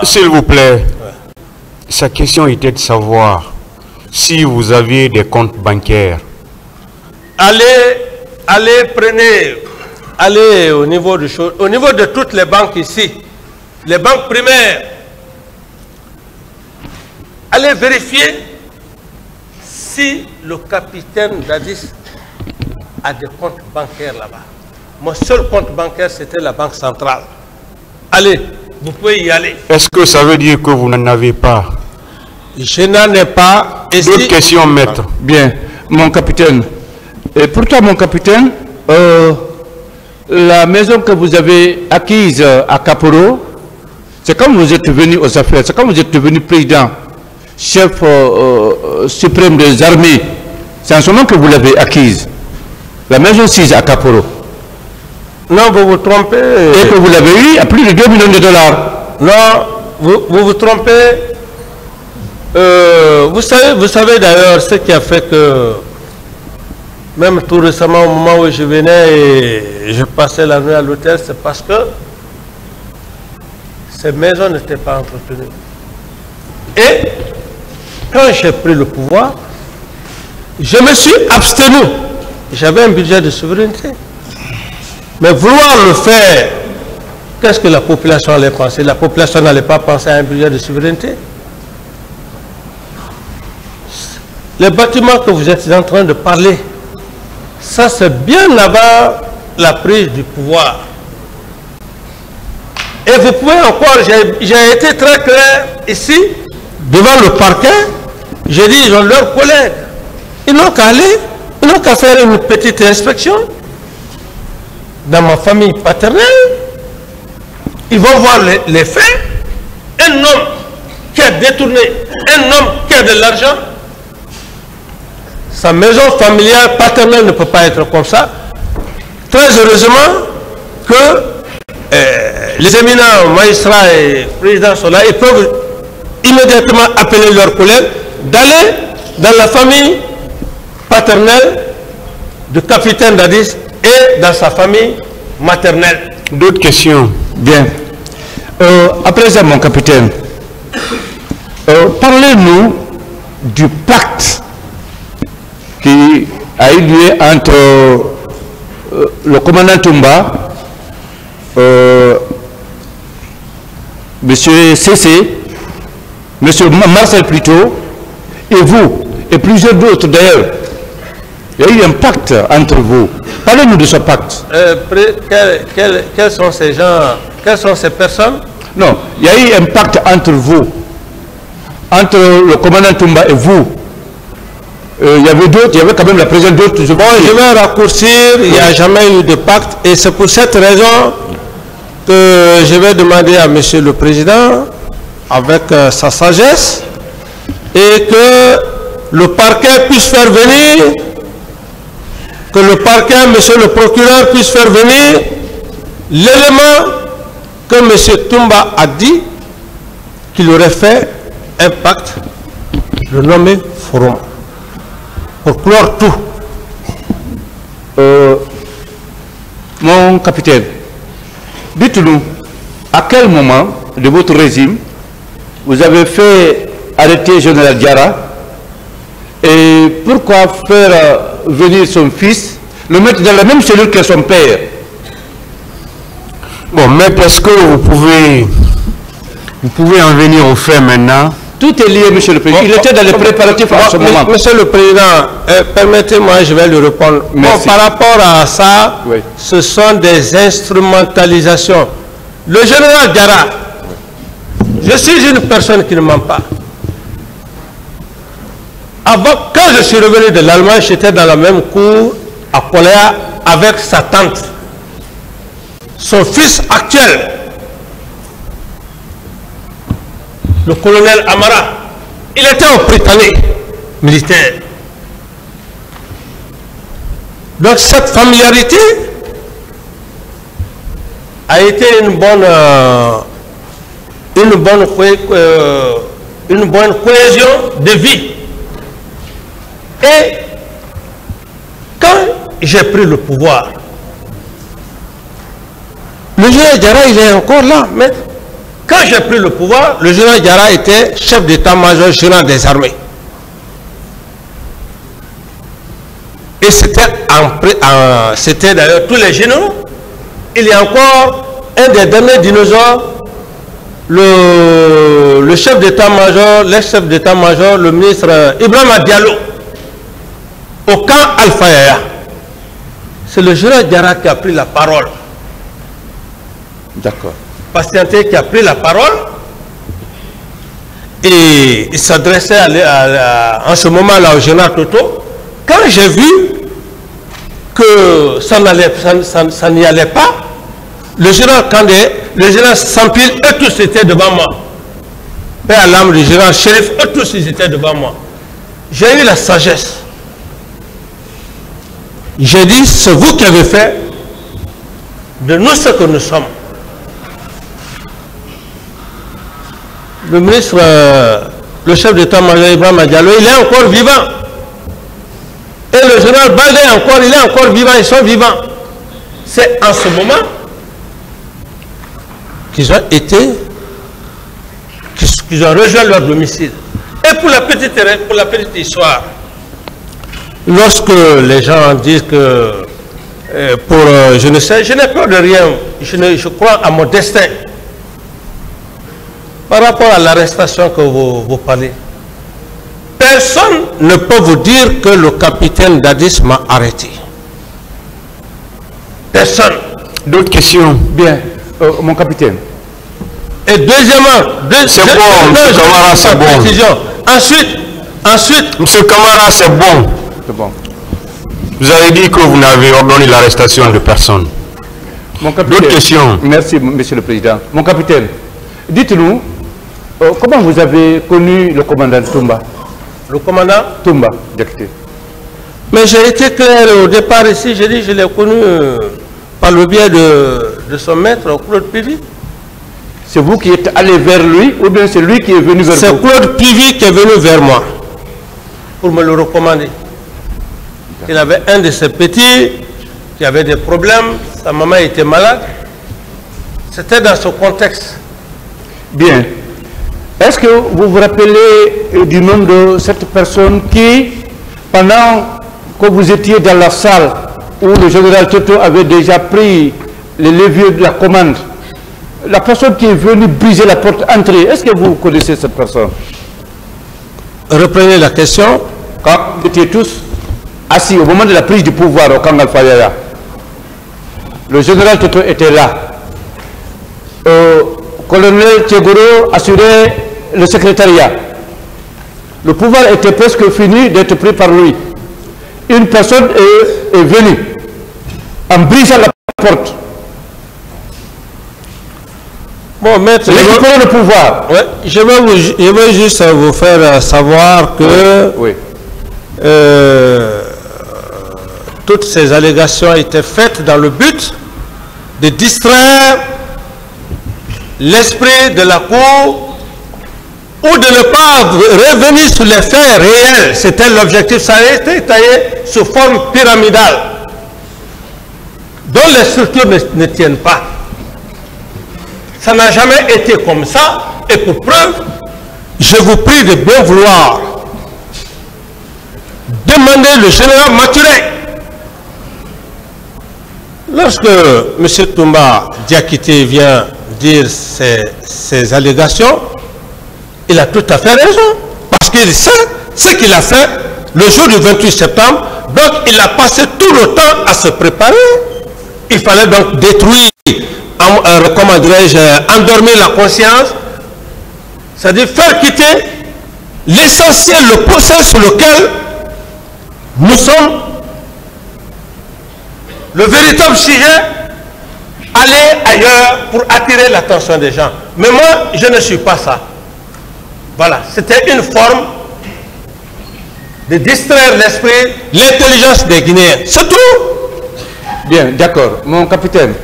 S'il vous plaît, sa question était de savoir si vous aviez des comptes bancaires. Allez au niveau de toutes les banques ici, les banques primaires. Allez vérifier si le capitaine Dadis a des comptes bancaires là-bas. Mon seul compte bancaire, c'était la Banque centrale. Allez, vous pouvez y aller. Est-ce que ça veut dire que vous n'en avez pas? Je n'en ai pas. D'autres questions, maître? Bien, mon capitaine. Et pour toi, mon capitaine, la maison que vous avez acquise à Kaporo, c'est quand vous êtes venu aux affaires, c'est quand vous êtes devenu président, chef suprême des armées, c'est en ce moment que vous l'avez acquise. La maison 6 à Kaporo. Non, vous vous trompez. Et que vous l'avez eu à plus de 2 millions de dollars. Non, vous vous trompez. Vous savez d'ailleurs ce qui a fait que, même tout récemment, au moment où je venais et je passais la nuit à l'hôtel, c'est parce que ces maisons n'étaient pas entretenues. Et quand j'ai pris le pouvoir, je me suis abstenu. J'avais un budget de souveraineté. Mais vouloir le faire, qu'est-ce que la population allait penser? La population n'allait pas penser à un budget de souveraineté. Les bâtiments que vous êtes en train de parler, ça c'est bien avant la prise du pouvoir. Et vous pouvez encore, j'ai été très clair ici, devant le parquet, j'ai dit, ils ont leurs collègues. Ils n'ont qu'à aller, ils n'ont qu'à faire une petite inspection. Dans ma famille paternelle, ils vont voir les faits. Un homme qui a détourné, un homme qui a de l'argent, sa maison familiale paternelle ne peut pas être comme ça. Très heureusement que les éminents magistrats et présidents sont là, ils peuvent immédiatement appeler leurs collègues d'aller dans la famille paternelle du capitaine Dadis et dans sa famille maternelle. D'autres questions? Bien. À présent, mon capitaine, parlez-nous du pacte qui a eu lieu entre le commandant Toumba, M. Cessé, M. Marcel plutôt, et vous, et plusieurs d'autres d'ailleurs. Il y a eu un pacte entre vous. Parlez-nous de ce pacte. Quels sont ces gens, quelles sont ces personnes? Non, il y a eu un pacte entre vous, entre le commandant Toumba et vous. Il y avait d'autres, il y avait quand même la présence d'autres. Bon, je vais raccourcir, il n'y a jamais eu de pacte et c'est pour cette raison que je vais demander à Monsieur le Président, avec sa sagesse, et que le parquet puisse faire venir, que le parquet, Monsieur le procureur, puisse faire venir l'élément que M. Toumba a dit qu'il aurait fait un pacte, le nommé Forum, pour clore tout. Mon capitaine, dites-nous, à quel moment de votre régime vous avez fait arrêter Général Diarra et pourquoi faire venir son fils, le mettre dans la même cellule que son père? Bon, mais est-ce que vous pouvez en venir au fait maintenant? Tout est lié, Monsieur le Président. Il était dans les préparatifs à ce moment. Monsieur le Président, permettez-moi, je vais lui répondre. Bon, par rapport à ça, oui, ce sont des instrumentalisations. Le général Diarra, je suis une personne qui ne ment pas. Avant, quand je suis revenu de l'Allemagne, j'étais dans la même cour à Koléa avec sa tante. Son fils actuel, le colonel Amara, il était au Britannique militaire. Donc cette familiarité a été une bonne cohésion de vie. Et quand j'ai pris le pouvoir, le général Diarra, il est encore là, maître. Quand j'ai pris le pouvoir, le général Diarra était chef d'état-major général des armées. Et c'était d'ailleurs tous les généraux. Il y a encore un des derniers dinosaures, le chef d'état-major, l'ex-chef d'état-major, le ministre Ibrahima Diallo, au camp Alpha Yaya. C'est le général Diarra qui a pris la parole. D'accord. Patienté qui a pris la parole et il s'adressait en ce moment-là au général Toto. Quand j'ai vu que ça n'y allait pas, le général Kandé, le général Sampil, eux tous étaient devant moi. Père à l'âme du général Chérif, eux tous ils étaient devant moi. J'ai eu la sagesse. J'ai dit, c'est vous qui avez fait de nous ce que nous sommes. Le ministre, le chef d'état-major Ibrahima Diallo, il est encore vivant. Et le général Baldé il est encore vivant, ils sont vivants. C'est en ce moment qu'ils ont rejoint leur domicile. Et pour la petite histoire, lorsque les gens disent que je ne sais, je n'ai peur de rien, je crois à mon destin. Par rapport à l'arrestation que vous parlez, personne ne peut vous dire que le capitaine Dadis m'a arrêté. Personne. D'autres questions? Bien, mon capitaine. Et deuxièmement, c'est bon, M. Camara, c'est bon. Ensuite, M. Camara, c'est bon. C'est bon. Vous avez dit que vous n'avez ordonné l'arrestation de personne. D'autres questions? Merci, Monsieur le Président. Mon capitaine, dites-nous, comment vous avez connu le commandant Toumba? Le commandant Toumba, Diakité. Mais j'ai été clair au départ ici, j'ai dit je l'ai connu par le biais de son maître, Claude Pivy. C'est vous qui êtes allé vers lui ou bien c'est lui qui est venu vers vous? C'est Claude Pivy qui est venu vers moi pour me le recommander. Il avait un de ses petits qui avait des problèmes, sa maman était malade. C'était dans ce contexte. Bien. Est-ce que vous vous rappelez du nom de cette personne qui, pendant que vous étiez dans la salle où le général Toto avait déjà pris les leviers de la commande, la personne qui est venue briser la porte entrée, est-ce que vous connaissez cette personne? Reprenez la question. Quand vous étiez tous assis au moment de la prise du pouvoir au camp Alpha Yaya, le général Toto était là. Colonel Tchegoro assurait le secrétariat. Le pouvoir était presque fini d'être pris par lui. Une personne est venue en brisant la porte. Bon, maître, le pouvoir. Ouais, je vais juste vous faire savoir que oui. Toutes ces allégations étaient faites dans le but de distraire l'esprit de la Cour ou de ne pas revenir sur les faits réels. C'était l'objectif. Ça a été taillé sous forme pyramidale, dont les structures ne tiennent pas. Ça n'a jamais été comme ça. Et pour preuve, je vous prie de bien vouloir demander le général Mathurin. Lorsque M. Toumba Diakité vient dire ces allégations, il a tout à fait raison. Parce qu'il sait ce qu'il a fait le jour du 28 septembre. Donc il a passé tout le temps à se préparer. Il fallait donc détruire, comment dirais-je, endormir la conscience. C'est-à-dire faire quitter l'essentiel, le procès sur lequel nous sommes. Le véritable sujet, aller ailleurs pour attirer l'attention des gens. Mais moi, je ne suis pas ça. Voilà, c'était une forme de distraire l'esprit, l'intelligence des Guinéens. C'est tout. Bien, d'accord. Mon capitaine,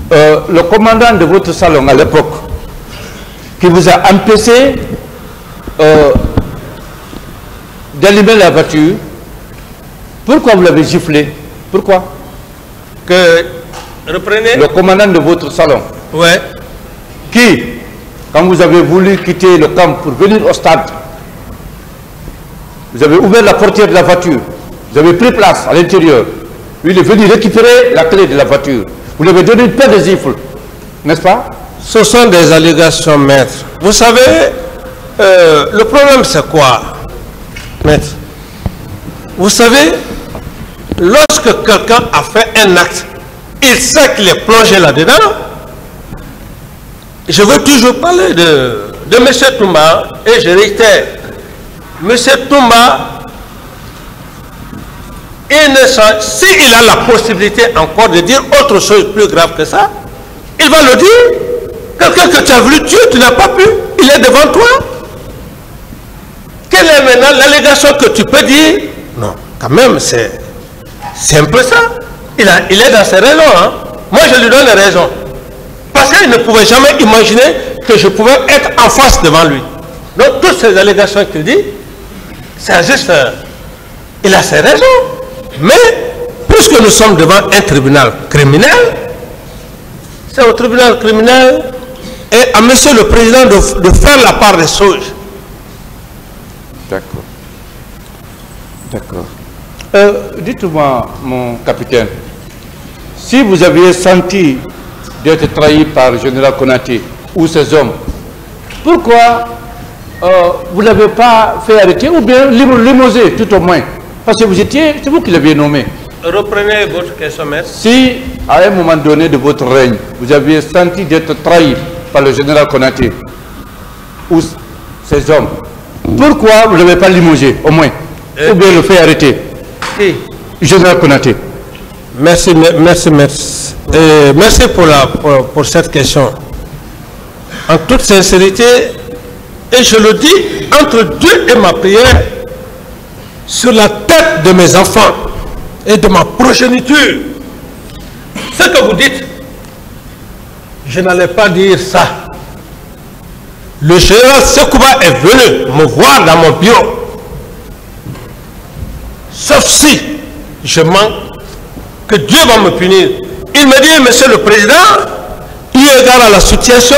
le commandant de votre salon à l'époque, qui vous a empêché d'allumer la voiture, pourquoi vous l'avez giflé? Pourquoi? Reprenez. Le commandant de votre salon. Ouais. Qui, quand vous avez voulu quitter le camp pour venir au stade, vous avez ouvert la portière de la voiture, vous avez pris place à l'intérieur. Lui, il est venu récupérer la clé de la voiture. Vous lui avez donné une paire de gifles, n'est-ce pas? Ce sont des allégations, maître. Vous savez, le problème c'est quoi, maître? Vous savez, lorsque quelqu'un a fait un acte, il sait qu'il est plongé là-dedans. Je veux toujours parler de M. Toumba, et je réitère, M. Toumba, s'il a la possibilité encore de dire autre chose plus grave que ça, il va le dire. Quelqu'un que tu as voulu tuer, tu n'as pas pu, il est devant toi. Quelle est maintenant l'allégation que tu peux dire? Non, quand même, c'est un peu ça. Il est dans ses raisons. Hein. Moi, je lui donne les raisons. Parce qu'il ne pouvait jamais imaginer que je pouvais être en face devant lui. Donc, toutes ces allégations qu'il dit, c'est juste... il a ses raisons. Mais, puisque nous sommes devant un tribunal criminel, c'est au tribunal criminel et à monsieur le président de faire la part des choses. D'accord. D'accord. Dites-moi, mon capitaine, si vous aviez senti d'être trahi par le général Konaté ou ses hommes, pourquoi vous ne l'avez pas fait arrêter ou bien limoger tout au moins? Parce que vous étiez, c'est vous qui l'aviez nommé. Reprenez votre question, maître. Si, à un moment donné de votre règne, vous aviez senti d'être trahi par le général Konaté ou ses hommes, pourquoi vous ne l'avez pas limogé, au moins, ou bien le fait arrêter? Qui? Général Konaté. Merci, merci, merci. Merci pour cette question. En toute sincérité, et je le dis, entre Dieu et ma prière, sur la tête de mes enfants et de ma progéniture, ce que vous dites, je n'allais pas dire ça. Le général Sekouba est venu me voir dans mon bureau. Sauf si je manque, que Dieu va me punir. Il me dit, monsieur le président, eu égard à la situation,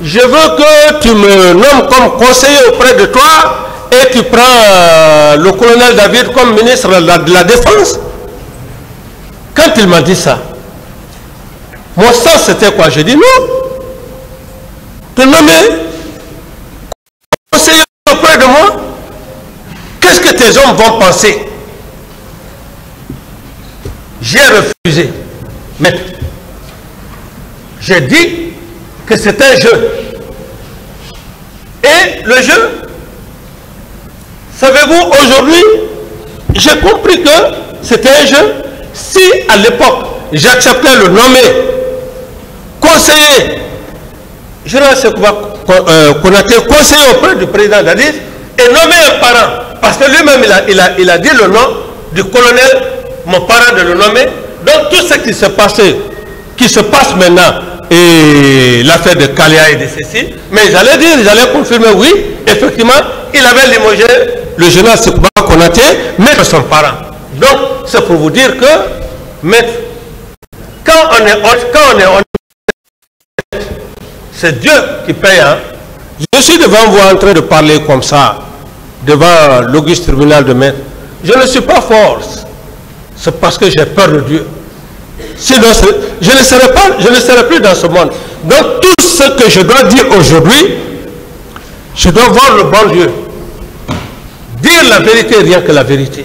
je veux que tu me nommes comme conseiller auprès de toi et tu prends le colonel David comme ministre de la Défense. Quand il m'a dit ça, mon sens c'était quoi? J'ai dit non. Te nommer conseiller auprès de moi, qu'est-ce que tes hommes vont penser? J'ai refusé. Mais j'ai dit que c'est un jeu. Et le jeu, savez-vous, aujourd'hui, j'ai compris que c'était un jeu. Si à l'époque, j'acceptais le nommer conseiller, général Sekouba Konaté, conseiller auprès du président Dadis, et nommer un parent, parce que lui-même, il a dit le nom du colonel, mon parent de le nommer. Donc tout ce qui se passait, qui se passe maintenant, et l'affaire de Kalia et de Cécile, mais ils allaient dire, ils allaient confirmer, oui, effectivement, il avait limogé le général Sekouba Konaté, mais de son parent. Donc, c'est pour vous dire que, maître, quand on est honnête, c'est Dieu qui paye. Hein. Je suis devant vous en train de parler comme ça, devant l'auguste tribunal de maître. Je ne suis pas fort. C'est parce que j'ai peur de Dieu. Sinon, je ne serai plus dans ce monde. Donc, tout ce que je dois dire aujourd'hui, je dois voir le bon Dieu. Dire la vérité, rien que la vérité.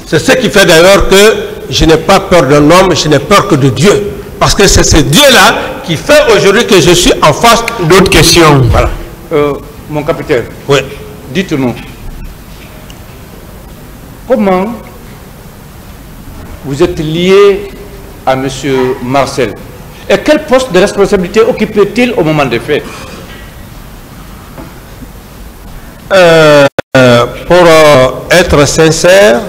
C'est ce qui fait d'ailleurs que je n'ai pas peur d'un homme, je n'ai peur que de Dieu. Parce que c'est ce Dieu-là qui fait aujourd'hui que je suis en face d'autres questions. Voilà. Mon capitaine, oui. Dites-nous, comment vous êtes lié à M. Marcel? Et quel poste de responsabilité occupait-il au moment des faits? Pour être sincère,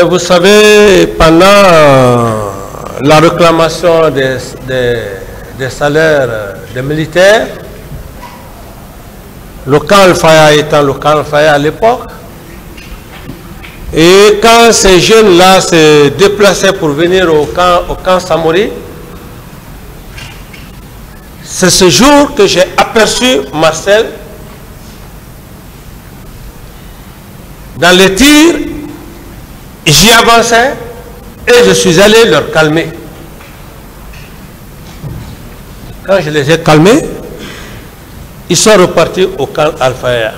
vous savez, pendant la réclamation des salaires des militaires, le camp Al-Faya étant le camp Al-Faya à l'époque, et quand ces jeunes-là se déplaçaient pour venir au camp Samori, C'est ce jour que j'ai aperçu Marcel dans les tirs. J'y avançais et je suis allé leur calmer. Quand je les ai calmés, ils sont repartis au camp Al-Fayha.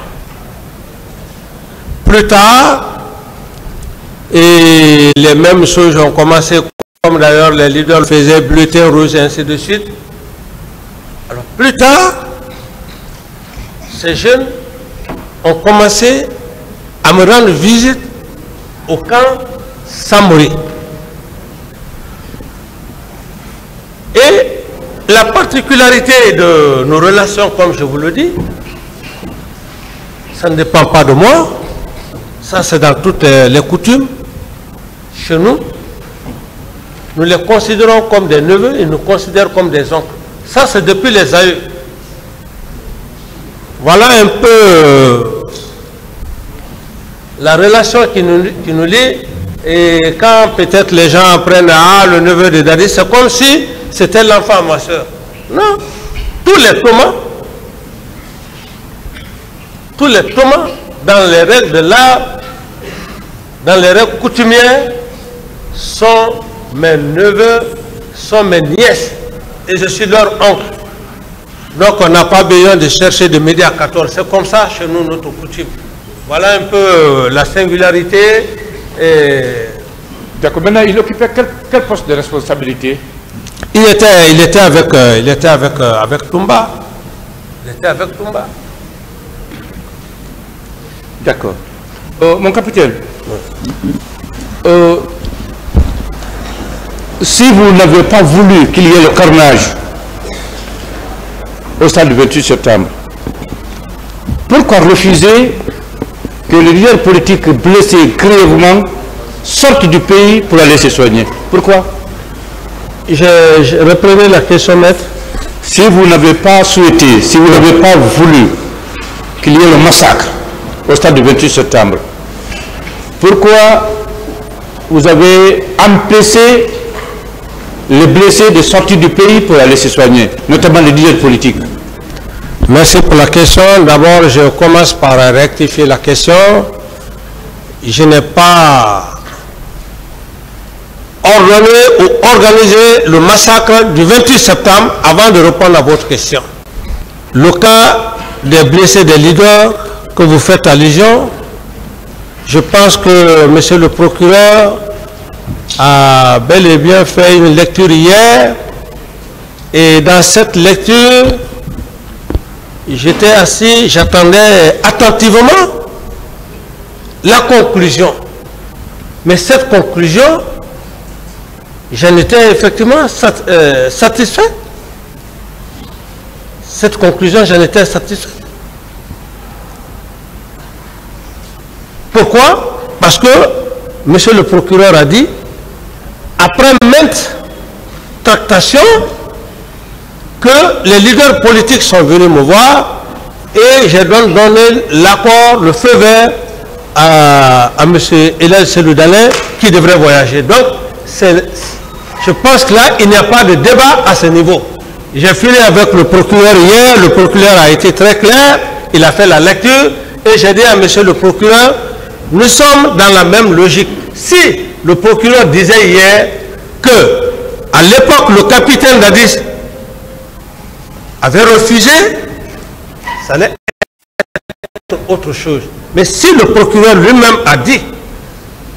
Plus tard, et les mêmes choses ont commencé, comme d'ailleurs les leaders faisaient, bulletin rouge et ainsi de suite. Alors plus tard, ces jeunes ont commencé à me rendre visite au camp Samori. Et la particularité de nos relations, comme je vous le dis, ça ne dépend pas de moi, ça c'est dans toutes les coutumes. Chez nous, nous les considérons comme des neveux, ils nous considèrent comme des oncles. Ça c'est depuis les aïeux. Voilà un peu la relation qui nous lie. Et quand peut-être les gens apprennent le neveu de Dadi, c'est comme si c'était l'enfant à ma soeur. Non, tous les Thomas, dans les règles de l'art, dans les règles coutumières, sont mes neveux, sont mes nièces, et je suis leur oncle. Donc on n'a pas besoin de chercher de midi à 14. C'est comme ça chez nous, notre coutume. Voilà un peu la singularité. D'accord. Maintenant, il occupait quel poste de responsabilité? Il était avec Toumba. Il était avec Toumba. D'accord. Mon capitaine, si vous n'avez pas voulu qu'il y ait le carnage au stade du 28 septembre, pourquoi refuser que les leaders politiques blessés grièvement sortent du pays pour aller se soigner? Pourquoi? Je reprenais la question, maître. Si vous n'avez pas souhaité, si vous n'avez pas voulu qu'il y ait le massacre au stade du 28 septembre, pourquoi vous avez empêché les blessés de sortir du pays pour aller se soigner, notamment les leaders politiques? Merci pour la question. D'abord, je commence par rectifier la question. Je n'ai pas ordonné ou organisé le massacre du 28 septembre avant de répondre à votre question. Le cas des blessés des leaders que vous faites allusion, je pense que monsieur le procureur a bel et bien fait une lecture hier, et dans cette lecture, j'étais assis, j'attendais attentivement la conclusion. Mais cette conclusion, j'en étais effectivement satisfait. Cette conclusion, j'en étais satisfait. Pourquoi? Parce que monsieur le procureur a dit, après maintes tractations, que les leaders politiques sont venus me voir et j'ai donc donné l'accord, le feu vert à M. Elal Seloudalin qui devrait voyager. Donc, je pense que là, il n'y a pas de débat à ce niveau. J'ai fini avec le procureur hier, le procureur a été très clair, il a fait la lecture et j'ai dit à M. le procureur, nous sommes dans la même logique. Si le procureur disait hier que, à l'époque, le capitaine Dadis avait refusé, ça allait être autre chose. Mais si le procureur lui-même a dit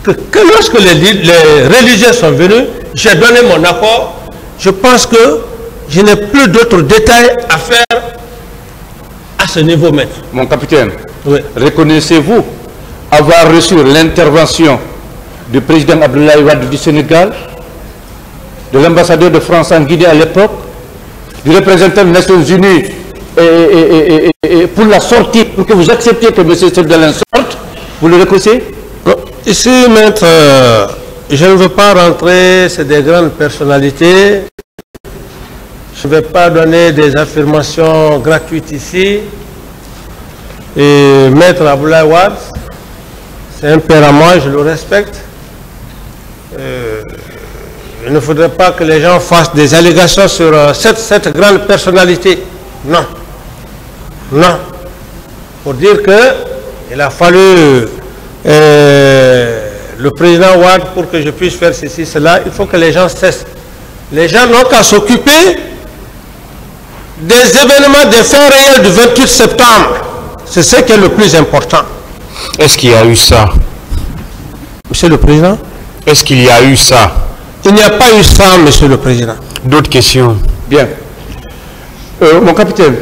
que lorsque les religieux sont venus, j'ai donné mon accord, je pense que je n'ai plus d'autres détails à faire à ce niveau, maître. Mon capitaine, oui. Reconnaissez-vous avoir reçu l'intervention du président Abdoulaye Wade du Sénégal, de l'ambassadeur de France en Guinée à l'époque, du représentant des Nations Unies et pour la sortie, pour que vous acceptiez que M. Seloudalin sorte, vous le reconnaissez? Ici, maître, je ne veux pas rentrer, c'est des grandes personnalités. Je ne vais pas donner des affirmations gratuites ici. Et maître Abdoulaye Wade, c'est un père à moi, je le respecte. il ne faudrait pas que les gens fassent des allégations sur cette grande personnalité. Non. Non. Pour dire qu'il a fallu le président Ouad pour que je puisse faire ceci, cela, il faut que les gens cessent. Les gens n'ont qu'à s'occuper des événements, des faits réels du 28 septembre. C'est ce qui est le plus important. Est-ce qu'il y a eu ça? Monsieur le Président? Est-ce qu'il y a eu ça? Il n'y a pas eu ça, Monsieur le Président. D'autres questions? Bien. Mon capitaine,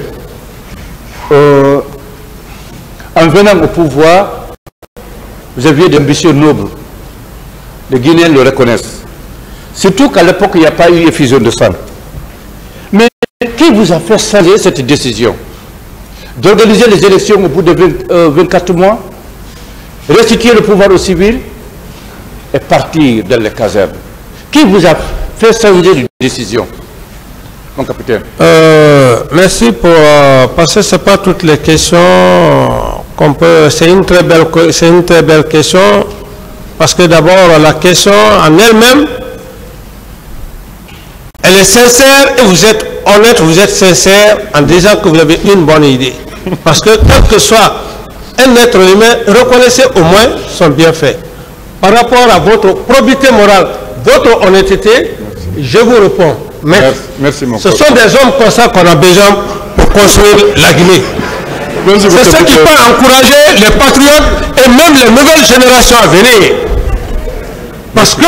en venant au pouvoir, vous aviez d'ambitions nobles. Les Guinéens le reconnaissent. Surtout qu'à l'époque, il n'y a pas eu effusion de sang. Mais qui vous a fait changer cette décision d'organiser les élections au bout de 24 mois, restituer le pouvoir aux civils et partir dans les casernes? Qui vous a fait changer de décision, mon capitaine? Merci pour parce que ce n'est pas toutes les questions qu'on peut. C'est une très belle question, parce que d'abord la question en elle-même, elle est sincère et vous êtes honnête, vous êtes sincère en disant que vous avez une bonne idée. Parce que quel que soit un être humain, reconnaissez au moins son bienfait. Par rapport à votre probité morale, votre honnêteté, je vous réponds. Merci, mon ce sont des hommes comme ça qu'on a besoin pour construire la Guinée. C'est ce qui peut encourager les patriotes et même les nouvelles générations à venir. Parce que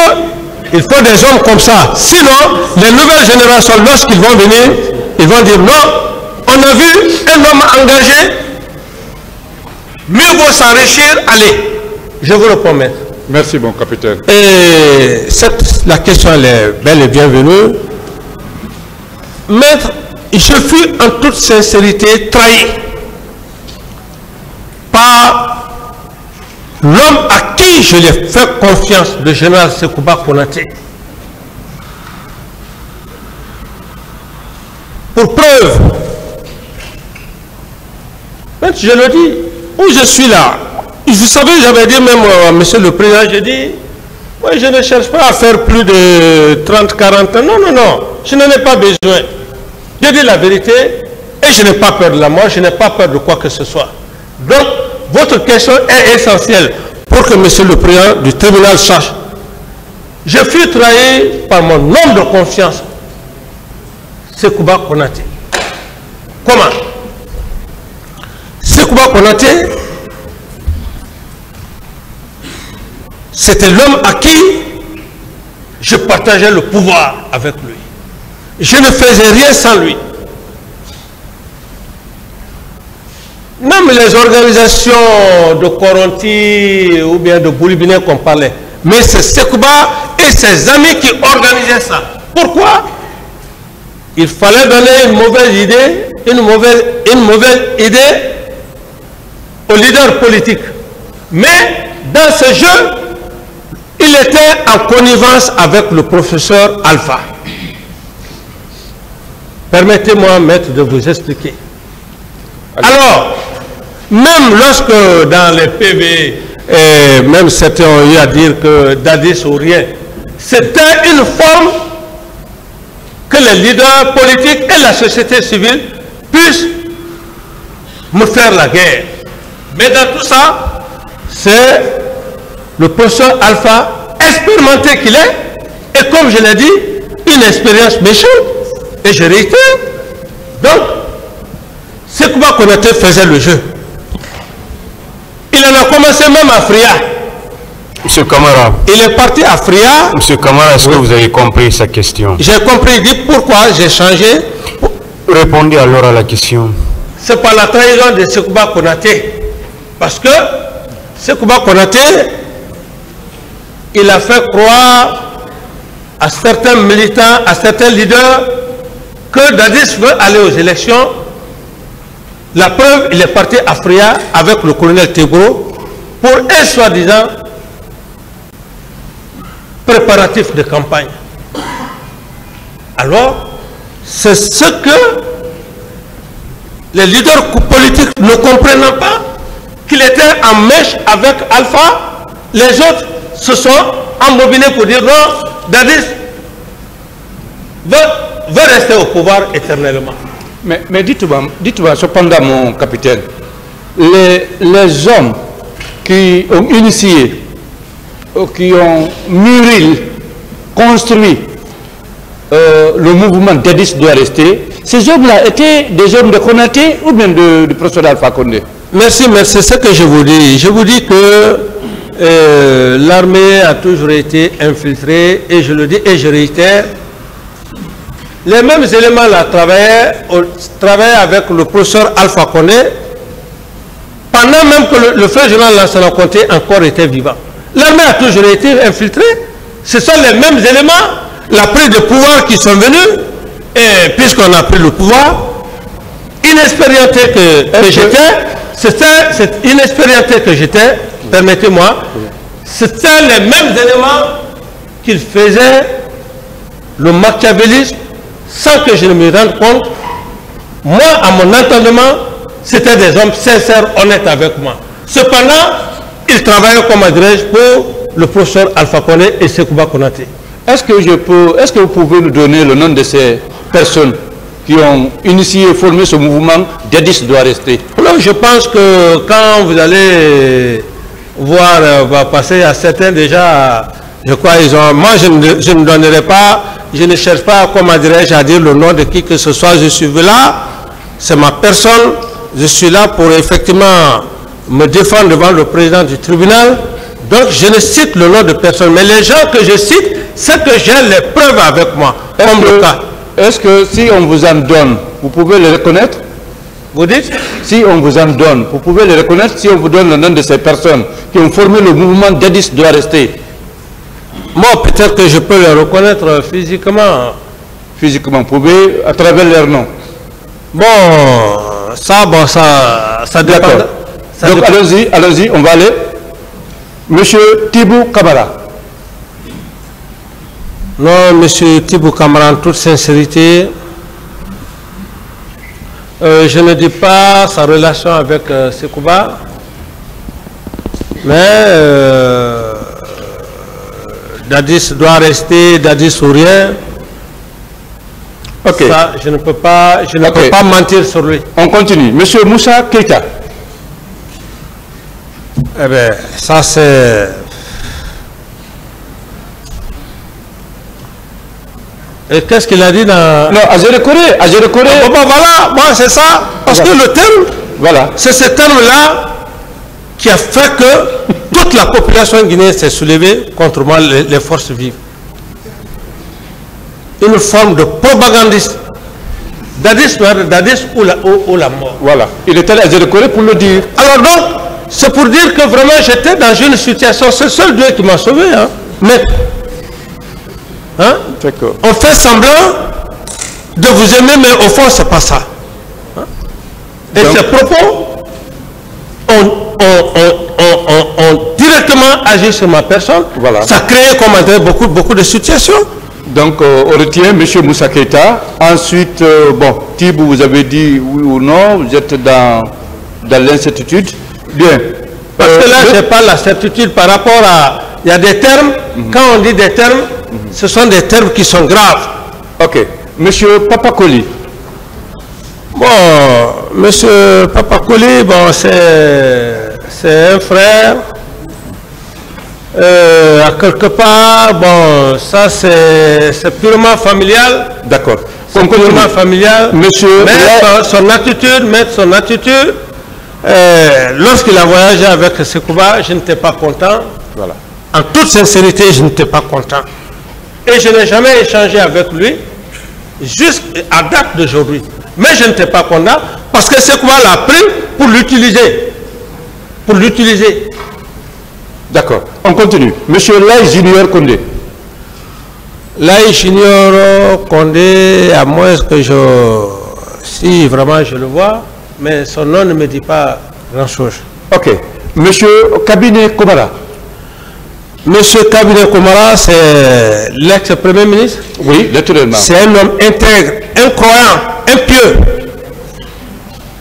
il faut des hommes comme ça. Sinon, les nouvelles générations, lorsqu'ils vont venir, ils vont dire non, on a vu un homme engagé, mieux vaut s'enrichir, allez. Je vous réponds, maître. Merci, mon capitaine. Et la question, elle est belle et bienvenue. Maître, je fus en toute sincérité trahi par l'homme à qui je l'ai fait confiance, le général Sekouba Konaté. Pour preuve, maître, je le dis, où je suis là, vous savez, j'avais dit même à monsieur le président, j'ai dit, moi je ne cherche pas à faire plus de 30, 40 ans. Non, non, non, je n'en ai pas besoin. Je dis la vérité et je n'ai pas peur de la mort, je n'ai pas peur de quoi que ce soit. Donc, votre question est essentielle pour que monsieur le président du tribunal sache. Je fus trahi par mon homme de confiance, Sekouba Konaté. Comment? Sekouba Konaté, c'était l'homme à qui je partageais le pouvoir avec lui. Je ne faisais rien sans lui. Même les organisations de Koronti ou bien de Boulibine qu'on parlait, mais c'est Sekouba et ses amis qui organisaient ça. Pourquoi? Il fallait donner une mauvaise idée aux leaders politiques. Mais dans ce jeu, il était en connivence avec le professeur Alpha. Permettez-moi, maître, de vous expliquer. Alors, même lorsque dans les PV, même certains ont eu à dire que Dadis ou rien, c'était une forme que les leaders politiques et la société civile puissent me faire la guerre. Mais dans tout ça, c'est le professeur Alpha, expérimenté qu'il est, et comme je l'ai dit, une expérience méchante. Et je réitère. Donc, Sekouba Konaté faisait le jeu. Il en a commencé même à Fria. Monsieur Kamara. Il est parti à Fria. Monsieur Kamara, est-ce que vous avez compris sa question? J'ai compris. Dit pourquoi j'ai changé. Répondez alors à la question. C'est par la trahison de Sekouba Konaté. Parce que Sekouba Konaté, il a fait croire à certains militants, à certains leaders, que Dadis veut aller aux élections. La preuve, il est parti à Fria avec le colonel Tebro pour un soi-disant préparatif de campagne. Alors, c'est ce que les leaders politiques ne comprenant pas, qu'il était en mèche avec Alpha, les autres se sont embobinés pour dire non, Dadis, veut rester au pouvoir éternellement. Mais dites-moi, cependant, mon capitaine, les hommes qui ont initié, qui ont mûri, construit le mouvement Dadis doit rester, ces hommes-là étaient des hommes de Konaté ou bien du professeur Alpha Condé? Merci, mais c'est ce que je vous dis. Je vous dis que l'armée a toujours été infiltrée, et je le dis et je réitère, les mêmes éléments là travaillaient avec le professeur Alpha Condé pendant même que le frère général Lansana Conté encore était vivant. L'armée a toujours été infiltrée. Ce sont les mêmes éléments, la prise de pouvoir qui sont venus, et puisqu'on a pris le pouvoir, inexpérimenté que j'étais, cette inexpérimenté que j'étais, permettez-moi, c'était les mêmes éléments qu'ils faisaient le machiavélisme sans que je ne me rende compte. Moi, à mon entendement, c'était des hommes sincères, honnêtes avec moi. Cependant, ils travaillaient, comme dirais-je, pour le professeur Alpha Condé et Sekouba Konaté. Est-ce que vous pouvez nous donner le nom de ces personnes qui ont initié et formé ce mouvement Dadis doit rester? Alors, je pense que quand vous allez voir, va passer à certains déjà, je crois, moi je ne donnerai pas, je ne cherche pas, comment dirais-je, à dire le nom de qui que ce soit. Je suis là, c'est ma personne, je suis là pour effectivement me défendre devant le président du tribunal. Donc je ne cite le nom de personne, mais les gens que je cite, c'est que j'ai les preuves avec moi, comme le cas. Est-ce que si on vous en donne, vous pouvez les reconnaître? Vous dites? Si on vous en donne, vous pouvez les reconnaître si on vous donne le nom de ces personnes qui ont formé le mouvement Dadis doit rester? Moi, peut-être que je peux les reconnaître physiquement. Physiquement, vous pouvez à travers leur nom? Bon, ça dépend. Donc allons-y, on va aller. Monsieur Tibou Kamara. Non, monsieur Tibou Kamara, en toute sincérité, je ne dis pas sa relation avec Sekouba, mais Dadis doit rester, Dadis ou rien. Ok. Ça, je ne peux pas mentir sur lui. On continue. Monsieur Moussa Keita. Eh bien, ça c'est... Et qu'est-ce qu'il a dit dans... Non, Azérekoré. Voilà, moi c'est ça. Parce que le terme, voilà, c'est ce terme-là qui a fait que toute la population guinéenne s'est soulevée contre moi, les forces vives. Une forme de propagandiste. Dadis ou la mort. Voilà. Il était à Azérekoré pour le dire. Alors donc, c'est pour dire que vraiment j'étais dans une situation, c'est le seul Dieu qui m'a sauvé. Hein. Mais, hein? On fait semblant de vous aimer, mais au fond, c'est pas ça. Hein? Et donc, ces propos ont directement agi sur ma personne. Voilà. Ça a créé, comme on dirait, beaucoup de situations. Donc, on retient M. Moussa Keita. Ensuite, bon, Tibou, vous avez dit oui ou non, vous êtes dans l'incertitude. Bien. Parce que là, je n'ai pas la certitude par rapport à... Il y a des termes, quand on dit des termes, ce sont des termes qui sont graves. Ok. Monsieur Papakoli. Bon, monsieur Papakoli, bon, c'est un frère. À quelque part, bon, ça c'est purement familial. D'accord. C'est purement familial. Monsieur... Mais son attitude, lorsqu'il a voyagé avec Sekouba, je n'étais pas content. Voilà. En toute sincérité, je n'étais pas content. Et je n'ai jamais échangé avec lui jusqu'à date d'aujourd'hui. Mais je n'étais pas content parce que Sekouba l'a pris pour l'utiliser. D'accord. On continue. Monsieur Lai Junior Condé. Lai Junior Condé, à moins que si vraiment je le vois, mais son nom ne me dit pas grand-chose. Ok. Monsieur Kabinet Komara. Monsieur Kabinet Komara, c'est l'ex-premier ministre. Oui, naturellement. C'est un homme intègre, incroyant, impieux.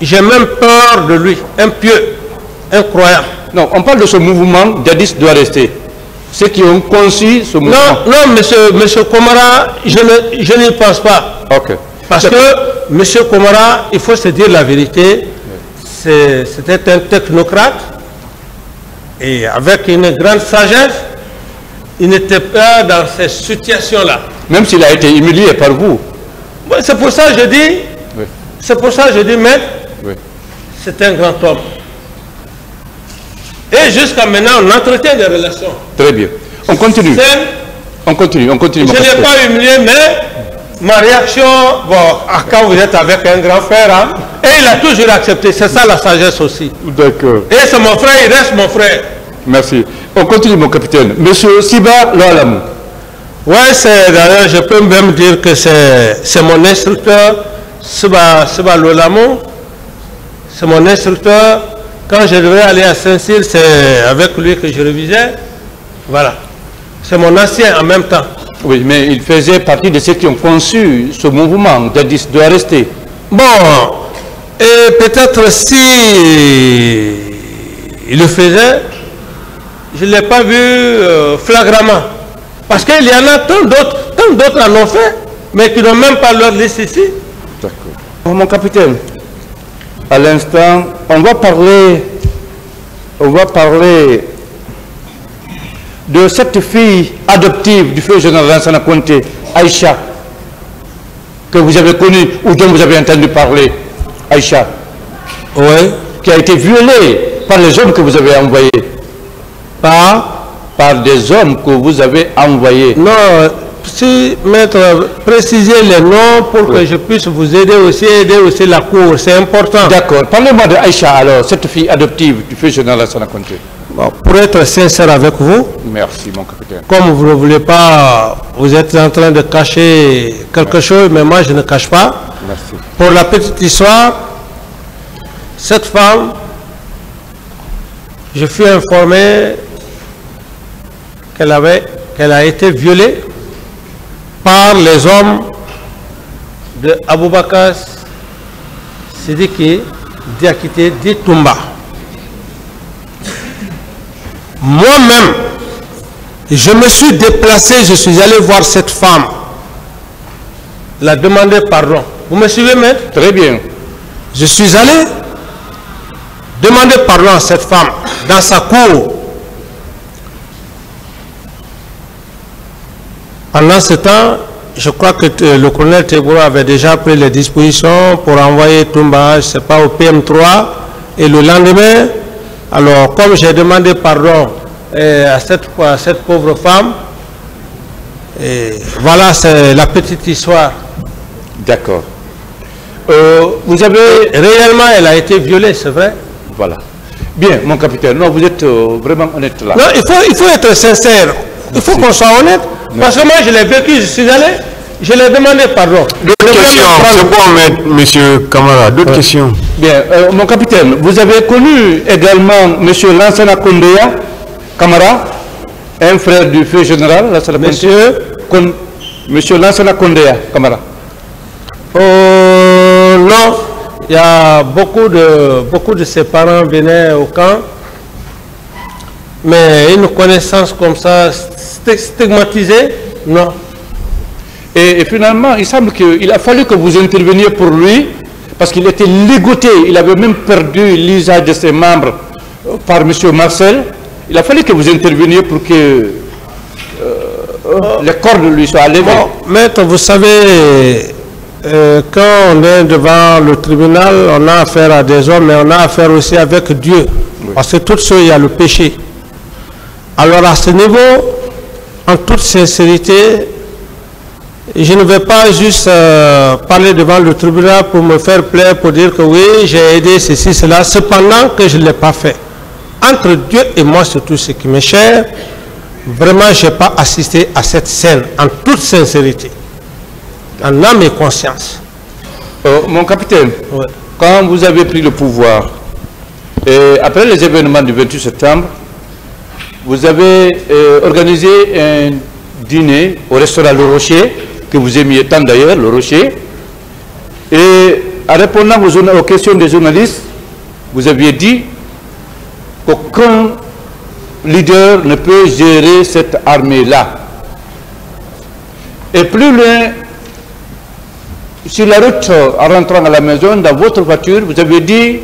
J'ai même peur de lui, impieux, incroyant. Non, on parle de ce mouvement, Dadis doit rester. ceux qui ont conçu ce mouvement. Non, monsieur Komara, je n'y pense pas. Ok. Parce que monsieur Komara, il faut se dire la vérité, c'était un technocrate et avec une grande sagesse, il n'était pas dans cette situation-là. Même s'il a été humilié par vous. C'est pour ça que je dis, maître, Oui. c'est un grand homme. Et jusqu'à maintenant, on entretient des relations. Très bien. On continue. On continue. Je n'ai pas humilié, mais ma réaction, quand vous êtes avec un grand frère, hein, et il a toujours accepté. C'est ça la sagesse aussi. D'accord. Et c'est mon frère, il reste mon frère. Merci. On continue, mon capitaine. Monsieur Siba Loalamou. Oui, d'ailleurs, je peux même dire que c'est mon instructeur, Siba Loalamou. C'est mon instructeur. Quand je devais aller à Saint-Cyr, c'est avec lui que je révisais. Voilà. C'est mon ancien en même temps. Oui, mais il faisait partie de ceux qui ont conçu ce mouvement de rester. Bon, et peut-être si il le faisait, je ne l'ai pas vu flagramment. Parce qu'il y en a tant d'autres en ont fait, mais qui n'ont même pas leur liste ici. D'accord. Mon capitaine, à l'instant, on va parler de cette fille adoptive du feu général Lansana Conté, Aïcha, que vous avez connue ou dont vous avez entendu parler, Aïcha. Oui. Qui a été violée par les hommes que vous avez envoyés. Par des hommes que vous avez envoyés. Non, si, maître, précisez les noms pour que je puisse vous aider aussi la cour, c'est important. D'accord. Parlez-moi de Aïcha alors, cette fille adoptive du feu général Lansana Conté. Bon, pour être sincère avec vous, merci mon capitaine. Comme vous ne voulez pas, vous êtes en train de cacher quelque chose, mais moi je ne cache pas. Merci. Pour la petite histoire, cette femme, je fus informé qu'elle a été violée par les hommes de Aboubakar Sidiki Diakité Ditumba. Moi-même, je me suis déplacé, je suis allé voir cette femme, la demander pardon. Vous me suivez, maître? Très bien. Je suis allé demander pardon à cette femme dans sa cour. Pendant ce temps, je crois que le colonel Teboura avait déjà pris les dispositions pour envoyer Toumba, je ne sais pas, au PM3. Et le lendemain, alors comme j'ai demandé pardon à cette pauvre femme, et voilà, c'est la petite histoire. D'accord. Vous avez... Réellement, elle a été violée, c'est vrai. Voilà. Bien, mon capitaine, non, vous êtes vraiment honnête là. Non, il faut être sincère. Il faut qu'on soit honnête. Parce que moi, je l'ai vécu, je suis allé, je l'ai demandé pardon. D'autres questions, c'est bon, monsieur Kamara, d'autres questions. Bien, mon capitaine, vous avez connu également monsieur Lansana Kondeya Kamara, un frère du feu général, monsieur Lansana Kondeya Kamara. Non, il y a beaucoup de ses parents venaient au camp, mais une connaissance comme ça, stigmatisée, non. Et finalement, il semble qu'il a fallu que vous interveniez pour lui, parce qu'il était ligoté, il avait même perdu l'usage de ses membres par M. Marcel. Il a fallu que vous interveniez pour que les cordes lui soient levées. Bon, maître, vous savez, quand on est devant le tribunal, on a affaire à des hommes, mais on a affaire aussi avec Dieu. Oui. Parce que tout ce, il y a le péché. Alors à ce niveau, en toute sincérité, je ne vais pas juste parler devant le tribunal pour me faire plaisir, pour dire que oui, j'ai aidé ceci, cela, cependant que je ne l'ai pas fait. Entre Dieu et moi, surtout ce qui m'est cher, vraiment, je n'ai pas assisté à cette scène, en toute sincérité, en âme et conscience. Mon capitaine, oui. Quand vous avez pris le pouvoir, et après les événements du 28 septembre, vous avez organisé un dîner au restaurant Le Rocher, que vous aimiez tant d'ailleurs, Le Rocher. Et en répondant aux questions des journalistes, vous aviez dit qu'aucun leader ne peut gérer cette armée-là. Et plus loin, sur la route, en rentrant à la maison, dans votre voiture, vous avez dit,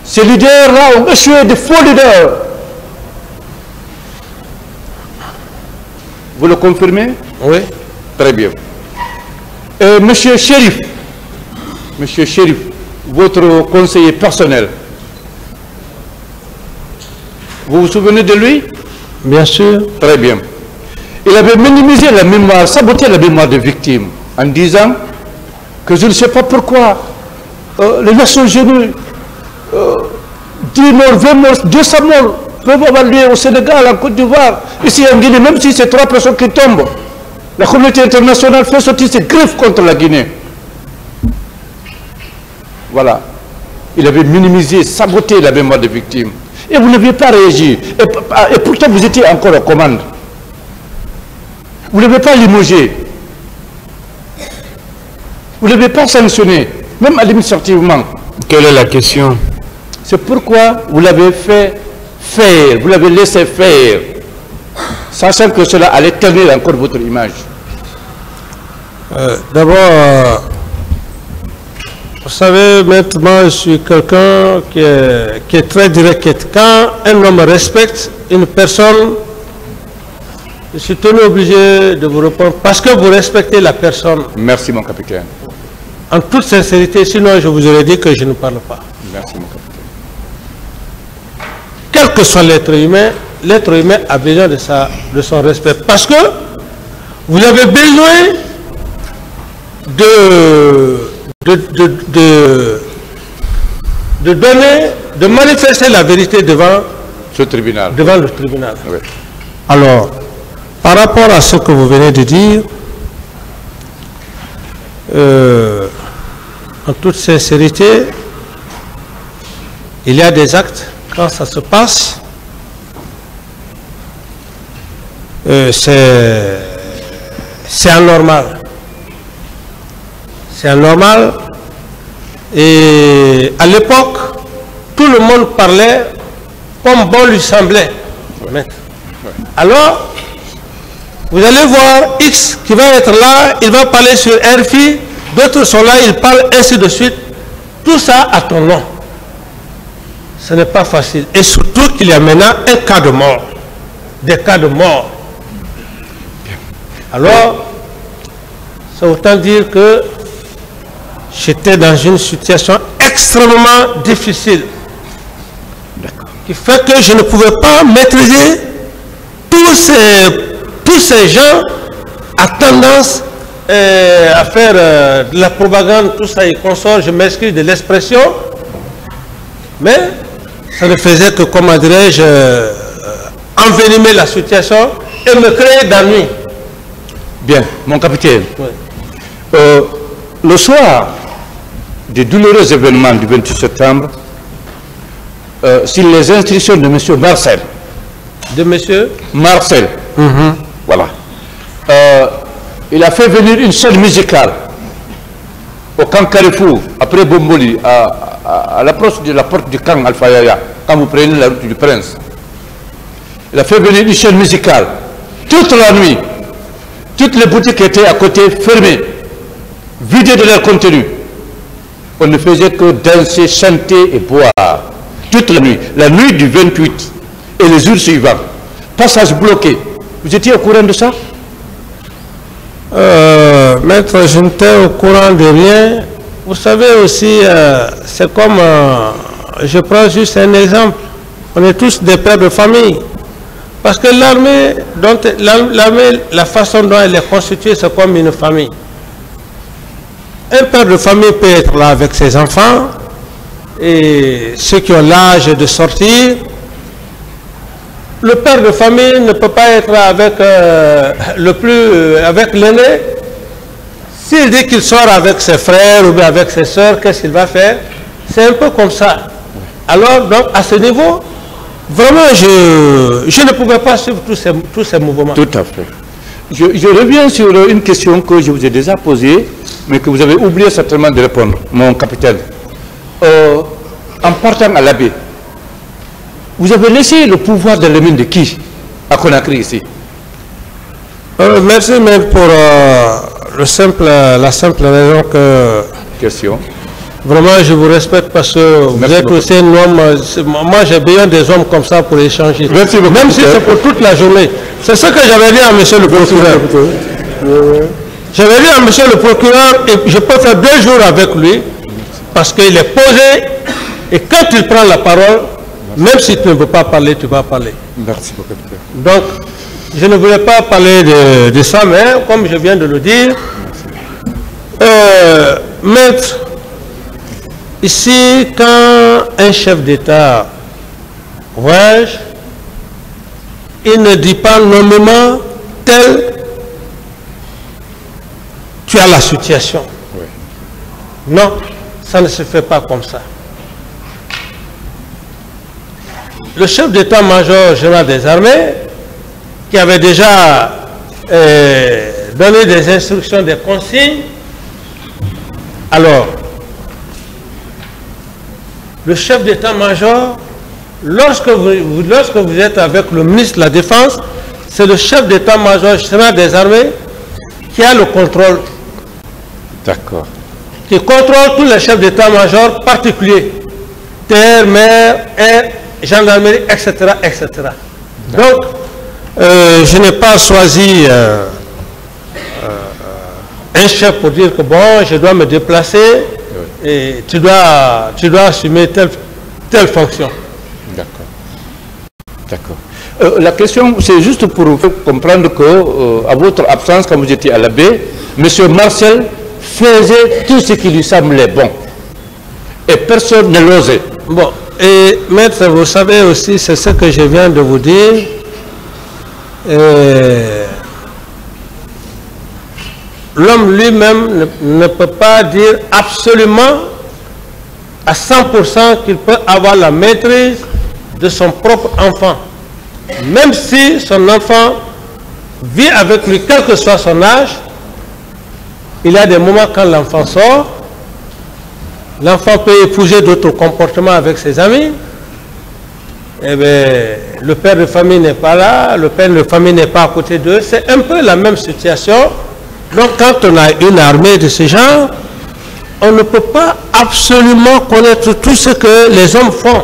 ces leaders-là ont échoué de faux leaders. Vous le confirmez? Oui. Très bien. Et Monsieur Chérif, votre conseiller personnel, vous vous souvenez de lui? Bien sûr. Très bien. Il avait minimisé la mémoire, saboté la mémoire des victimes, en disant que je ne sais pas pourquoi les Nations Unies, 10 morts, 20 morts, 200 morts peuvent avoir lieu au Sénégal, en Côte d'Ivoire, ici en Guinée, même si c'est 3 personnes qui tombent. La communauté internationale fait sortir ses griffes contre la Guinée. Voilà. Il avait minimisé, saboté la mémoire des victimes. Et vous n'aviez pas réagi. Et pourtant, vous étiez encore aux commandes. Vous ne l'avez pas limogé. Vous ne l'avez pas sanctionné, même administrativement. Quelle est la question? C'est pourquoi vous l'avez fait faire, vous l'avez laissé faire, sachant que cela allait tenir encore votre image. D'abord, vous savez, maintenant, je suis quelqu'un qui est très direct. Quand un homme respecte une personne, je suis tenu obligé de vous répondre parce que vous respectez la personne. Merci, mon capitaine. En toute sincérité, sinon je vous aurais dit que je ne parle pas. Merci, mon capitaine. Quel que soit l'être humain a besoin de son respect. Parce que vous avez besoin de manifester la vérité devant Ce tribunal. Devant le tribunal. Oui. Alors, par rapport à ce que vous venez de dire, en toute sincérité, il y a des actes, quand ça se passe, c'est anormal. C'est anormal. Et à l'époque, tout le monde parlait comme bon lui semblait. Ouais. Alors, vous allez voir X qui va être là, il va parler sur RFI, d'autres sont là, ils parlent ainsi de suite. Tout ça à ton nom. Ce n'est pas facile. Et surtout qu'il y a maintenant un cas de mort. Des cas de mort. Alors, c'est autant dire que j'étais dans une situation extrêmement difficile. Qui fait que je ne pouvais pas maîtriser tous ces gens à tendance à faire de la propagande, tout ça et consort, je m'excuse de l'expression, mais ça ne faisait que, comment dirais-je, envenimer la situation et me créer d'ennui. Bien, mon capitaine, Oui. Le soir des douloureux événements du 28 septembre, sur les instructions de M. Marcel. De M. Marcel. Voilà. Il a fait venir une scène musicale au camp Carrefour, après Bomboli, à l'approche de la porte du camp Alpha Yaya, quand vous prenez la route du Prince. Il a fait venir une scène musicale. Toute la nuit, toutes les boutiques étaient à côté fermées, vidées de leur contenu. On ne faisait que danser, chanter et boire. Toute la nuit du 28 et les jours suivants. Passage bloqué. Vous étiez au courant de ça? Maître, je n'étais au courant de rien. Vous savez aussi, c'est comme, je prends juste un exemple. On est tous des pères de famille. Parce que l'armée, la façon dont elle est constituée, c'est comme une famille. Un père de famille peut être là avec ses enfants, et ceux qui ont l'âge de sortir. Le père de famille ne peut pas être avec avec l'aîné. S'il dit qu'il sort avec ses frères ou bien avec ses soeurs, qu'est-ce qu'il va faire? C'est un peu comme ça. Alors, donc, à ce niveau, vraiment, je ne pouvais pas suivre tous ces mouvements. Tout à fait. Je reviens sur une question que je vous ai déjà posée, mais que vous avez oublié certainement de répondre, mon capitaine. En partant à la baie, vous avez laissé le pouvoir dans les mains de qui à Conakry ici? Merci, mais pour la simple raison que... Question. Vraiment, je vous respecte parce que vous êtes aussi un homme. Moi, j'ai besoin des hommes comme ça pour échanger. Merci beaucoup. Même si c'est pour toute la journée. C'est ce que j'avais dit à monsieur le procureur. J'avais dit à monsieur le procureur, et je peux faire 2 jours avec lui, parce qu'il est posé, et quand il prend la parole, même si tu ne veux pas parler, tu vas parler. Merci beaucoup. Donc, je ne voulais pas parler de ça, mais comme je viens de le dire, maître, ici, quand un chef d'État voyage, il ne dit pas nommément tel, tu as la situation. Oui. Non, ça ne se fait pas comme ça. Le chef d'état-major général des armées, qui avait déjà donné des instructions, des consignes, alors, le chef d'état-major, lorsque vous êtes avec le ministre de la Défense, c'est le chef d'état-major général des armées qui a le contrôle. D'accord. Qui contrôle tous les chefs d'état-major particuliers, terre, mer, air, gendarmerie, etc. etc. Donc, je n'ai pas choisi un chef pour dire que bon, je dois me déplacer et tu dois assumer telle fonction. D'accord. D'accord. La question, c'est juste pour vous comprendre que, à votre absence, quand vous étiez à la baie, M. Marcel faisait tout ce qui lui semblait bon. Et personne ne l'osait. Bon, et maître, vous savez aussi, c'est ce que je viens de vous dire. L'homme lui-même ne peut pas dire absolument à 100% qu'il peut avoir la maîtrise de son propre enfant. Même si son enfant vit avec lui, quel que soit son âge, il y a des moments quand l'enfant sort, l'enfant peut épouser d'autres comportements avec ses amis, et bien, le père de famille n'est pas là, le père de famille n'est pas à côté d'eux, c'est un peu la même situation. Donc quand on a une armée de ce genre, on ne peut pas absolument connaître tout ce que les hommes font.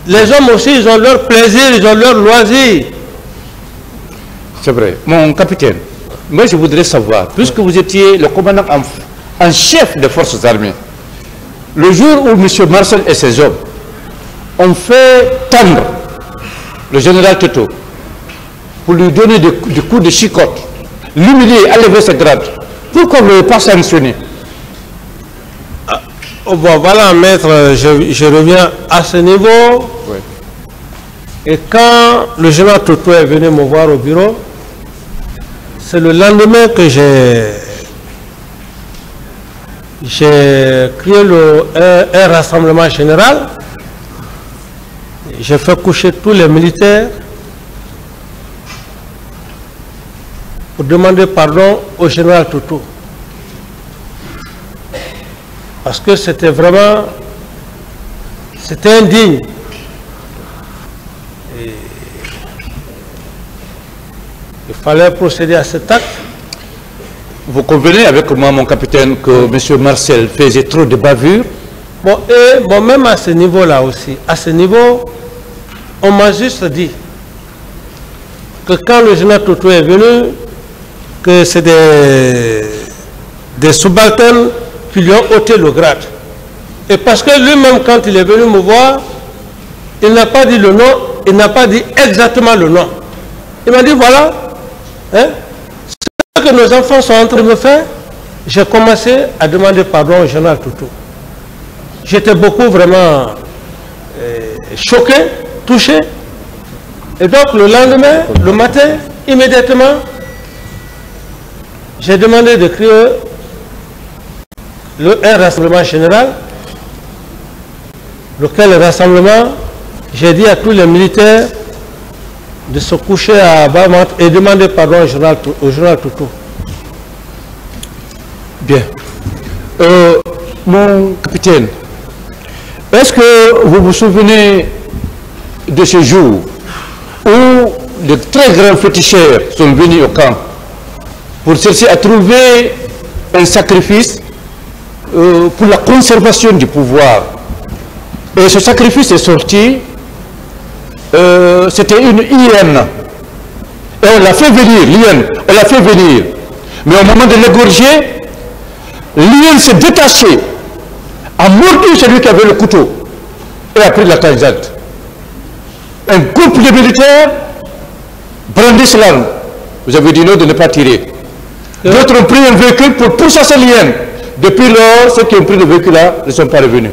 Les hommes aussi, ils ont leur plaisir, ils ont leur loisir. C'est vrai. Mon capitaine, moi je voudrais savoir, puisque vous étiez le commandant en chef des forces armées, le jour où M. Marcel et ses hommes ont fait tendre le général Toto pour lui donner des coups de chicotte, l'humilier, enlever ses grades, pourquoi vous ne l'avez pas sanctionné? Bon, voilà, maître, je reviens à ce niveau. Oui. Et quand le général Toto est venu me voir au bureau, c'est le lendemain que j'ai créé un rassemblement général. J'ai fait coucher tous les militaires pour demander pardon au général Toto. Parce que c'était vraiment, c'était indigne. Et il fallait procéder à cet acte. Vous convenez avec moi, mon capitaine, que M. Marcel faisait trop de bavures? Bon, même à ce niveau-là aussi, à ce niveau, on m'a juste dit que quand le général Toto est venu, que c'est des subalternes qui lui ont ôté le grade. Et parce que lui-même, quand il est venu me voir, il n'a pas dit le nom, il n'a pas dit exactement le nom. Il m'a dit, voilà, hein, ce que nos enfants sont en train de me faire, j'ai commencé à demander pardon au général Toto. J'étais beaucoup vraiment choqué, touché. Et donc le lendemain, le matin, immédiatement, j'ai demandé de créer un rassemblement général, lequel rassemblement, j'ai dit à tous les militaires de se coucher à Bamat et demander pardon au général Toto. Bien. Mon capitaine, est-ce que vous vous souvenez de ce jour où de très grands féticheurs sont venus au camp pour chercher à trouver un sacrifice pour la conservation du pouvoir. Et ce sacrifice est sorti, c'était une hyène. Et on l'a fait venir, l'hyène, on l'a fait venir. Mais au moment de l'égorger, l'hyène s'est détachée, a mordu celui qui avait le couteau et a pris la tangente. Un groupe de militaires brandissent l'arme. Vous avez dit non de ne pas tirer. D'autres ont pris un véhicule pour pourchasser l'hyène. Depuis lors, ceux qui ont pris le véhicule-là ne sont pas revenus.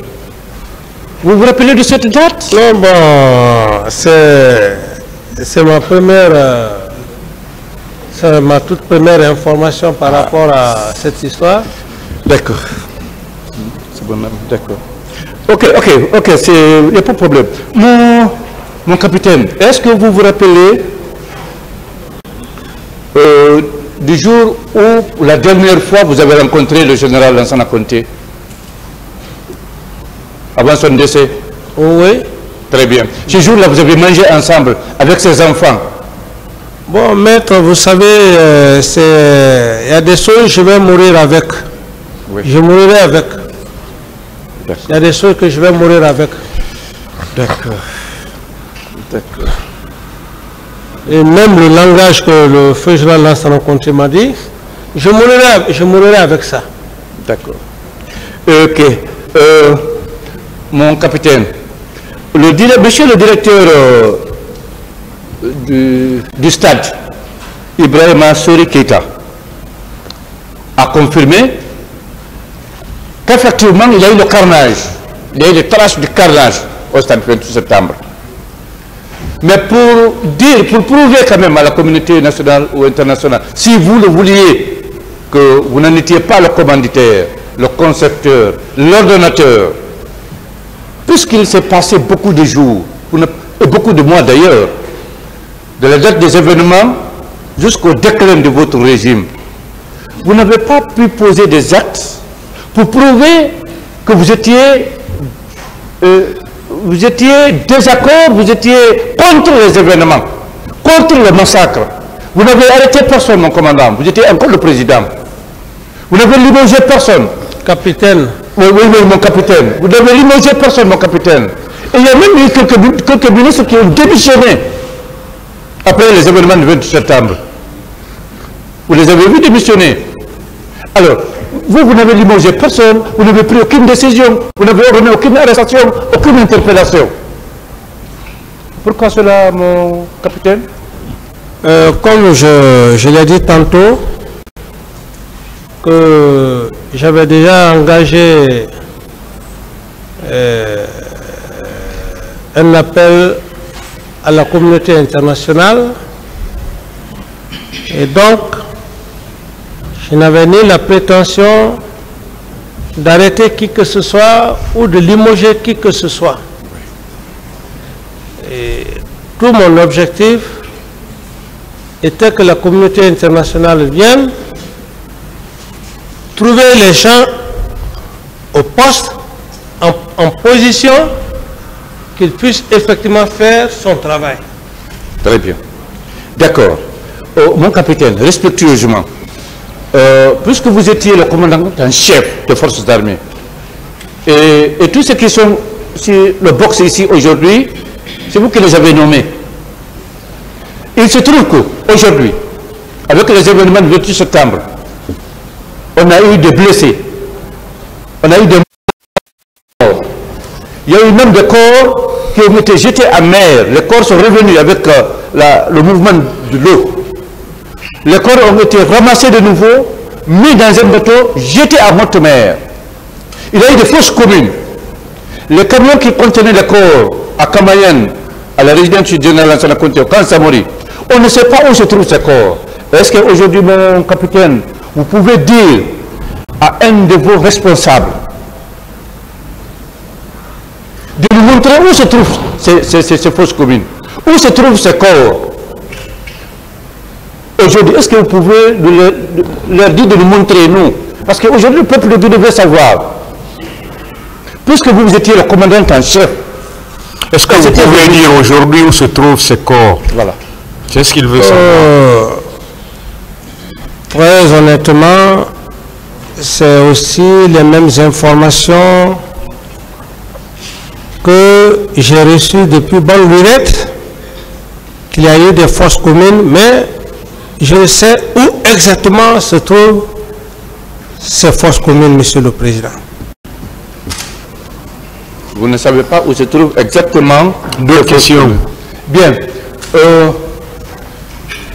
Vous vous rappelez de cette date? Non, bon, c'est ma première... c'est ma toute première information par rapport à cette histoire. D'accord. C'est bon, d'accord. Ok, il n'y a pas de problème. Mon capitaine, est-ce que vous vous rappelez du jour où la dernière fois vous avez rencontré le général Lansana Conté avant son décès? Oui. Très bien. Ce jour-là, vous avez mangé ensemble avec ses enfants? Bon, maître, vous savez, il y a des choses, je vais mourir avec. Oui. Je mourrai avec. Il y a des choses que je vais mourir avec. D'accord. D'accord. Et même le langage que le feu général Lansana Conté m'a dit, je mourrai avec ça. D'accord. Ok. Mon capitaine, monsieur le directeur du stade, Ibrahima Sori Keita, a confirmé qu'effectivement il y a eu le carnage, il y a eu les traces du carnage au stade 28 septembre. Mais pour prouver quand même à la communauté nationale ou internationale, si vous le vouliez, que vous n'en étiez pas le commanditaire, le concepteur, l'ordonnateur, puisqu'il s'est passé beaucoup de jours, et beaucoup de mois d'ailleurs, de la date des événements jusqu'au déclin de votre régime, vous n'avez pas pu poser des actes pour prouver que vous étiez désaccord, vous étiez contre les événements, contre le massacre. Vous n'avez arrêté personne, mon commandant, vous étiez encore le président. Vous n'avez limogé personne. Capitaine. Oui, mon capitaine. Vous n'avez limogé personne, mon capitaine. Et il y a même eu quelques ministres qui ont démissionné après les événements du 28 septembre. Vous les avez vus démissionner. Alors, vous n'avez limogé personne, vous n'avez pris aucune décision, vous n'avez ordonné aucune arrestation, aucune interpellation. Pourquoi cela, mon capitaine? Comme je l'ai dit tantôt, que j'avais déjà engagé un appel à la communauté internationale et donc je n'avais ni la prétention d'arrêter qui que ce soit ou de limoger qui que ce soit. Et tout mon objectif était que la communauté internationale vienne trouver les gens au poste, en position, qu'ils puissent effectivement faire son travail. Très bien. D'accord. Mon capitaine, respectueusement, puisque vous étiez le commandant en chef des forces armées, et tous ceux qui sont sur le box ici aujourd'hui, c'est vous qui les avez nommés. Il se trouve qu'aujourd'hui, avec les événements du 28 septembre, on a eu des blessés, on a eu des morts. Il y a eu même des corps qui ont été jetés à mer. Les corps sont revenus avec le mouvement de l'eau. Les corps ont été ramassés de nouveau, mis dans un bateau, jetés à haute mer. Il y a eu des fosses communes. Les camions qui contenaient les corps à Kamayan, à la résidence du général Lansana Conté, au camp Samori, on ne sait pas où se trouvent ces corps. Est-ce qu'aujourd'hui, mon capitaine, vous pouvez dire à un de vos responsables de nous montrer où se trouvent ces fosses communes, où se trouvent ces corps? Aujourd'hui, est-ce que vous pouvez leur dire de nous montrer, nous? Parce qu'aujourd'hui, le peuple devait savoir. Puisque vous étiez le commandant en chef, Est-ce que vous pouvez dire aujourd'hui où se trouvent ces corps? Voilà. C'est ce qu'il veut savoir. Très honnêtement, c'est aussi les mêmes informations que j'ai reçues depuis bonne lurette, qu'il y a eu des fosses communes, mais je ne sais où exactement se trouvent ces fosses communes, Monsieur le Président. Vous ne savez pas où se trouvent exactement? Deux questions. Bien.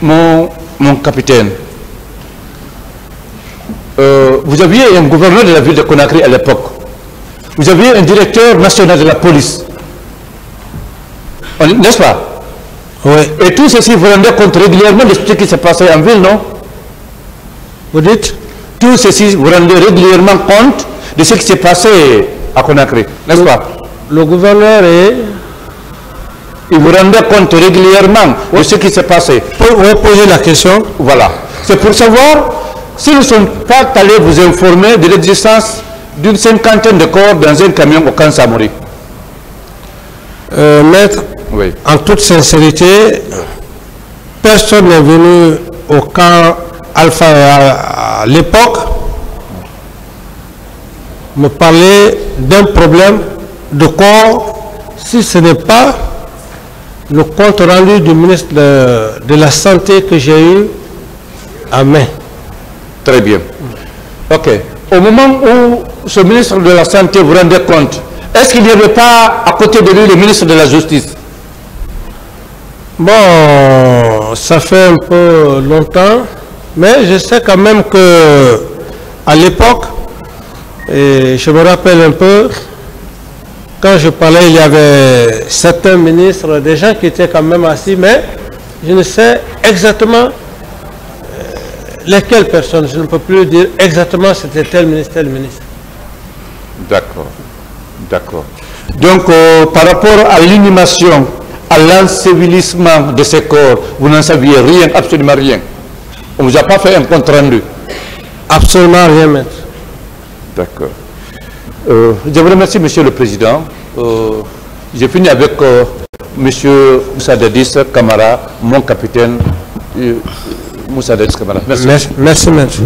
Mon capitaine, vous aviez un gouverneur de la ville de Conakry à l'époque. Vous aviez un directeur national de la police. N'est-ce pas? Oui. Et tout ceci, vous rendez compte régulièrement de ce qui s'est passé en ville, non? Vous dites? Tout ceci, vous rendez régulièrement compte de ce qui s'est passé à Conakry, n'est-ce pas? Le gouverneur est... Et vous rendez compte régulièrement de ce qui s'est passé. Vous posez la question? Voilà. C'est pour savoir si nous ne sommes pas allés vous informer de l'existence d'une 50aine de corps dans un camion au camp Samori. Maître, oui. En toute sincérité, personne n'est venu au camp Alpha à l'époque me parler d'un problème de corps si ce n'est pas le compte rendu du ministre de la Santé que j'ai eu à main. Très bien. Ok. Au moment où ce ministre de la Santé vous rendait compte, est-ce qu'il n'y avait pas à côté de lui le ministre de la Justice? Bon, ça fait un peu longtemps, mais je sais quand même que à l'époque, et je me rappelle un peu, quand je parlais, il y avait certains ministres, des gens qui étaient quand même assis, mais je ne sais exactement lesquelles personnes. Je ne peux plus dire exactement c'était tel ministre, tel ministre. D'accord. D'accord. Donc, par rapport à l'inhumation, à l'ensevelissement de ces corps, vous n'en saviez rien, absolument rien. On ne vous a pas fait un compte rendu? Absolument rien, maître. D'accord. Je vous remercie, Monsieur le Président. J'ai fini avec Monsieur Moussa Dadis Camara, mon capitaine Moussa Dadis Camara. Merci. Merci, maître.